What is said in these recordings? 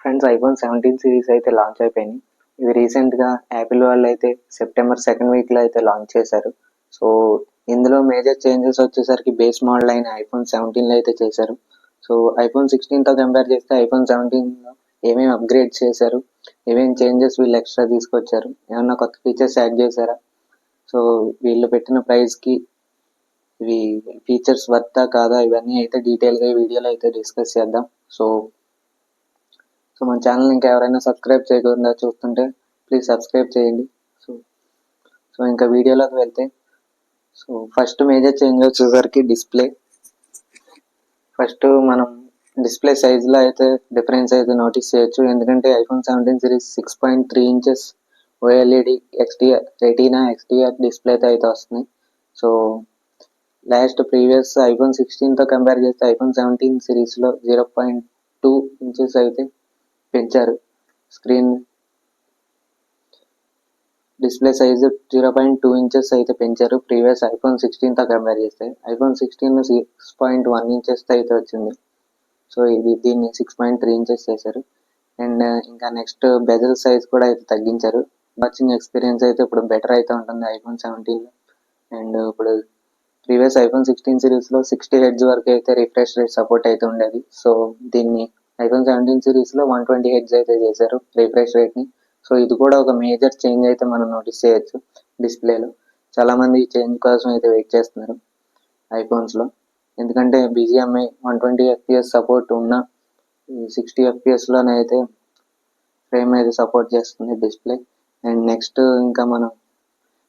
Friends, iPhone 17 series అయితే launch అయిపోయినాయి. ఇవి రీసెంట్గా యాపిల్ వాళ్ళు అయితే సెప్టెంబర్ సెకండ్ వీక్లో అయితే లాంచ్ చేశారు. సో ఇందులో మేజర్ చేంజెస్ వచ్చేసరికి బేస్ మోడల్ అయిన ఐఫోన్ 17లో అయితే చేశారు. సో ఐఫోన్ 16తో కంపేర్ చేస్తే ఐఫోన్ 17లో ఏమేమి అప్గ్రేడ్ చేశారు, ఏమేమి చేంజెస్ వీళ్ళు ఎక్స్ట్రా తీసుకొచ్చారు, ఏమన్నా కొత్త ఫీచర్స్ యాడ్ చేశారా, సో వీళ్ళు పెట్టిన ప్రైస్కి ఇవి ఫీచర్స్ వర్తా కాదా, ఇవన్నీ అయితే డీటెయిల్గా ఈ వీడియోలో అయితే డిస్కస్ చేద్దాం. సో మన ఛానల్ ఇంకా ఎవరైనా సబ్స్క్రైబ్ చేయకుండా చూస్తుంటే ప్లీజ్ సబ్స్క్రైబ్ చేయండి. సో సో ఇంకా వీడియోలోకి వెళ్తే, సో ఫస్ట్ మేజర్ చేంజ్ వచ్చేసరికి డిస్ప్లే. ఫస్ట్ మనం డిస్ప్లే సైజ్లో అయితే డిఫరెన్స్ అయితే నోటీస్ చేయొచ్చు. ఎందుకంటే iPhone 17 series 6.3 inches OLED XDR retina XDR డిస్ప్లేతో అయితే వస్తుంది. సో ప్రీవియస్ ఐఫోన్ 16తో కంపేర్ చేస్తే ఐఫోన్ 17 సిరీస్లో 0.2 ఇంచెస్ అయితే పెంచారు. స్క్రీన్ డిస్ప్లే సైజు 0.2 ఇంచెస్ అయితే పెంచారు ప్రీవియస్ ఐఫోన్ 16తో కంపేర్ చేస్తే. ఐఫోన్ 16 6.1 ఇంచెస్తో అయితే వచ్చింది. సో దీన్ని 6.3 ఇంచెస్ చేశారు. అండ్ ఇంకా నెక్స్ట్ బెజల్ సైజ్ కూడా అయితే తగ్గించారు. వాచింగ్ ఎక్స్పీరియన్స్ అయితే ఇప్పుడు బెటర్ అయితే ఉంటుంది ఐఫోన్ 17లో. అండ్ ఇప్పుడు ప్రీవియస్ ఐఫోన్ 16 సిరీస్లో 60 హెడ్జ్ వరకు అయితే రిఫ్రెష్ రేట్ సపోర్ట్ అయితే ఉండేది. సో దీన్ని ఐఫోన్ 17 సిరీస్లో 120 హెడ్జ్ అయితే చేశారు రిఫ్రెష్ రేట్ని. సో ఇది కూడా ఒక మేజర్ చేంజ్ అయితే మనం నోటీస్ చేయొచ్చు డిస్ప్లేలో. చాలామంది ఈ చేంజ్ కోసం అయితే వెయిట్ చేస్తున్నారు ఐఫోన్స్లో. ఎందుకంటే BGMI 120 FPS సపోర్ట్ ఉన్న 60 FPSలోనే అయితే ఫ్రేమ్ అయితే సపోర్ట్ చేస్తుంది డిస్ప్లే. అండ్ నెక్స్ట్ ఇంకా మనం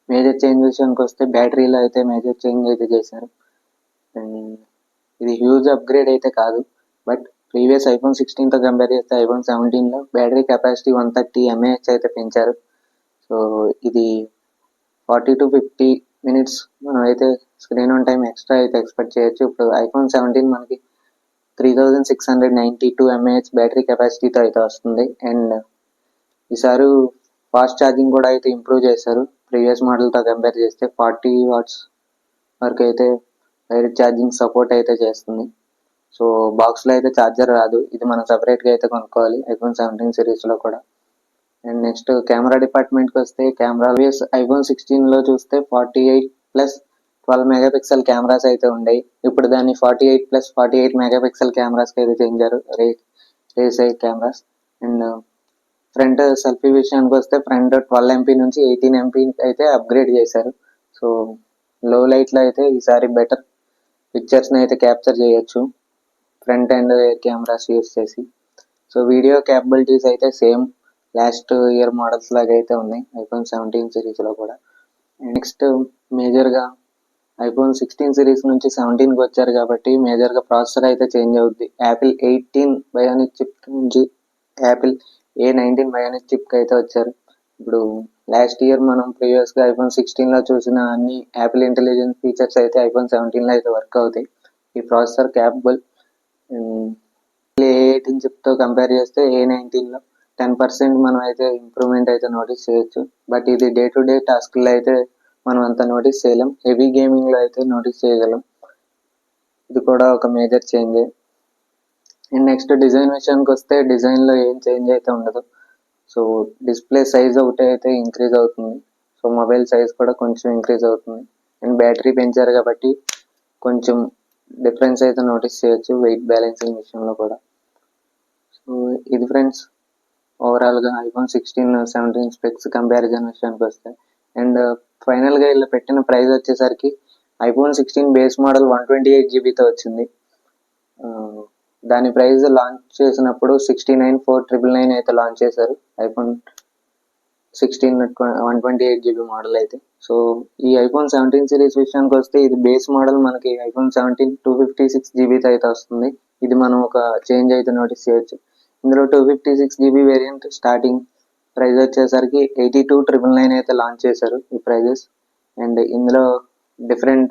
మేజర్ చేంజ్ విషయానికి వస్తే బ్యాటరీలో అయితే మేజర్ చేంజ్ అయితే చేశారు. అండ్ ఇది హ్యూజ్ అప్గ్రేడ్ అయితే కాదు, బట్ ప్రీవియస్ ఐఫోన్ 16తో కంపేర్ చేస్తే ఐఫోన్ 17లో బ్యాటరీ కెపాసిటీ 130 mAh అయితే పెంచారు. సో ఇది 40 to 50 minutes మనం అయితే స్క్రీన్ ఆన్ టైం ఎక్స్ట్రా అయితే ఎక్స్పెక్ట్ చేయొచ్చు. ఇప్పుడు ఐఫోన్ 17 మనకి 3692 mAh బ్యాటరీ కెపాసిటీతో అయితే వస్తుంది. అండ్ ఈసారి ఫాస్ట్ ఛార్జింగ్ కూడా అయితే ఇంప్రూవ్ చేశారు. ప్రీవియస్ మోడల్తో కంపేర్ చేస్తే 40 watts వరకు అయితే వైర్ ఛార్జింగ్ సపోర్ట్ అయితే చేస్తుంది. సో బాక్స్లో అయితే ఛార్జర్ రాదు, ఇది మనం సపరేట్గా అయితే కొనుక్కోవాలి ఐఫోన్ 17 సిరీస్లో కూడా. అండ్ నెక్స్ట్ కెమెరా డిపార్ట్మెంట్కి వస్తే, కెమెరా ఐఫోన్ 16లో చూస్తే 48+12 మెగాపిక్సెల్ కెమెరాస్ అయితే ఉండేవి. ఇప్పుడు దాన్ని 48+48 మెగాపిక్సెల్ కెమెరాస్కి అయితే చేంజారు, రేస్ అయ్యే కెమెరాస్. అండ్ ఫ్రంట్ సెల్ఫీ విషయానికి వస్తే ఫ్రంట్ 12 MP నుంచి 18 MP అయితే అప్గ్రేడ్ చేశారు. సో లో లైట్లో అయితే ఈసారి బెటర్ పిక్చర్స్ని అయితే క్యాప్చర్ చేయొచ్చు front and rear cameras use చేసి. సో వీడియో క్యాపబిలిటీస్ అయితే సేమ్ లాస్ట్ ఇయర్ మోడల్స్ లాగా అయితే ఉన్నాయి ఐఫోన్ 17 సిరీస్లో కూడా. నెక్స్ట్ మేజర్గా ఐఫోన్ 16 సిరీస్ నుంచి 17కి వచ్చారు కాబట్టి మేజర్గా ప్రాసెసర్ అయితే చేంజ్ అవుద్ది. యాపిల్ 18 బయోనిక్ చిప్ నుంచి యాపిల్ A19 బయోనిక్ చిప్కి అయితే వచ్చారు. ఇప్పుడు లాస్ట్ ఇయర్ మనం ప్రీవియస్గా ఐఫోన్ 16లో చూసిన అన్ని యాపిల్ ఇంటెలిజెన్స్ ఫీచర్స్ అయితే ఐఫోన్ 17లో అయితే వర్క్ అవుతాయి. ఈ ప్రాసెసర్ క్యాపబుల్. A18 చిప్తో కంపేర్ చేస్తే A19లో 10% మనం అయితే ఇంప్రూవ్మెంట్ అయితే నోటీస్ చేయొచ్చు. బట్ ఇది డే టు డే టాస్క్లో అయితే మనం అంత నోటీస్ చేయలేం, హెవీ గేమింగ్లో అయితే నోటీస్ చేయగలం. ఇది కూడా ఒక మేజర్ చేంజే. అండ్ నెక్స్ట్ డిజైన్ విషయానికి వస్తే డిజైన్లో ఏం చేంజ్ అయితే ఉండదు. సో డిస్ప్లే సైజ్ ఒకటి అయితే ఇంక్రీజ్ అవుతుంది. సో మొబైల్ సైజ్ కూడా కొంచెం ఇంక్రీజ్ అవుతుంది. అండ్ బ్యాటరీ పెంచారు కాబట్టి కొంచెం డిఫరెన్స్ అయితే నోటీస్ చేయొచ్చు వెయిట్ బ్యాలెన్సింగ్ విషయంలో కూడా. సో ఇది ఫ్రెండ్స్ ఓవరాల్గా ఐఫోన్ 16-17 స్పెక్స్ కంపారిజన్ విషయానికి వస్తే. అండ్ ఫైనల్గా ఇలా పెట్టిన ప్రైస్ వచ్చేసరికి ఐఫోన్ 16 బేస్ మోడల్ 128 GBతో వచ్చింది. దాని ప్రైస్ లాంచ్ చేసినప్పుడు 69,499 అయితే లాంచ్ చేశారు ఐఫోన్ 16 128 GB మోడల్ అయితే. సో ఈ ఐఫోన్ 17 సిరీస్ విషయానికి వస్తే ఇది బేస్ మోడల్ మనకి ఐఫోన్ 17 256 GBతో అయితే వస్తుంది. ఇది మనం ఒక చేంజ్ అయితే నోటీస్ చేయొచ్చు. ఇందులో 256 GB వేరియంట్ స్టార్టింగ్ ప్రైస్ వచ్చేసరికి 82,999 అయితే లాంచ్ చేశారు ఈ ప్రైజెస్. అండ్ ఇందులో డిఫరెంట్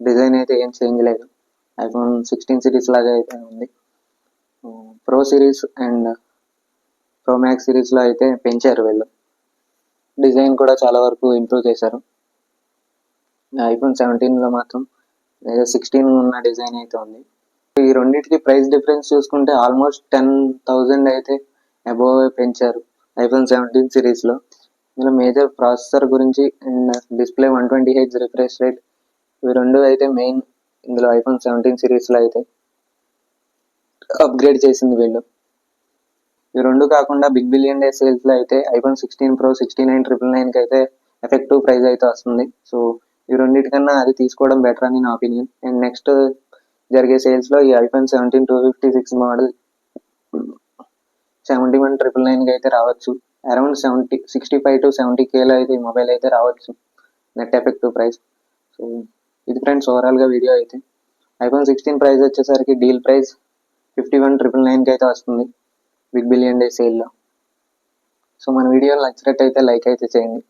డిజైన్ అయితే ఏం చేంజ్ లేదు, ఐఫోన్ 16 సిరీస్ లాగా అయితే ఉంది. Pro series and pro max సిరీస్లో అయితే పెంచారు వీళ్ళు, డిజైన్ కూడా చాలా వరకు ఇంప్రూవ్ చేశారు. ఐఫోన్ 17లో మాత్రం 16 ఉన్న డిజైన్ అయితే ఉంది. ఈ రెండింటికి ప్రైస్ డిఫరెన్స్ చూసుకుంటే ఆల్మోస్ట్ 10,000 అయితే అబోవ్ పెంచారు ఐఫోన్ 17 సిరీస్లో. ఇందులో మేజర్ ప్రాసెసర్ గురించి and display 120Hz refresh rate, ఇవి రెండు అయితే మెయిన్ ఇందులో ఐఫోన్ 17 సిరీస్లో అయితే అప్గ్రేడ్ చేసింది వీళ్ళు. ఇవి రెండు కాకుండా బిగ్ బిలియన్ డే సేల్స్లో అయితే ఐఫోన్ 16 Pro 69,999కి అయితే ఎఫెక్టివ్ ప్రైస్ అయితే వస్తుంది. సో ఈ రెండింటికన్నా అది తీసుకోవడం బెటర్ అని నా ఒపీనియన్. అండ్ నెక్స్ట్ జరిగే సేల్స్లో ఈ ఐఫోన్ 17 256 మోడల్ 71,999కి అయితే రావచ్చు. అరౌండ్ 65 to 70Kలో అయితే ఈ మొబైల్ అయితే రావచ్చు నెట్ ఎఫెక్టివ్ ప్రైస్. సో ఇది ఫ్రెండ్స్ ఓవరాల్గా వీడియో అయితే. ఐఫోన్ 16 ప్రైస్ వచ్చేసరికి డీల్ ప్రైస్ 51,999కి అయితే వస్తుంది బిగ్ బిలియన్ డే సేల్లో. సో మన వీడియో నచ్చినట్టయితే లైక్ అయితే చేయండి.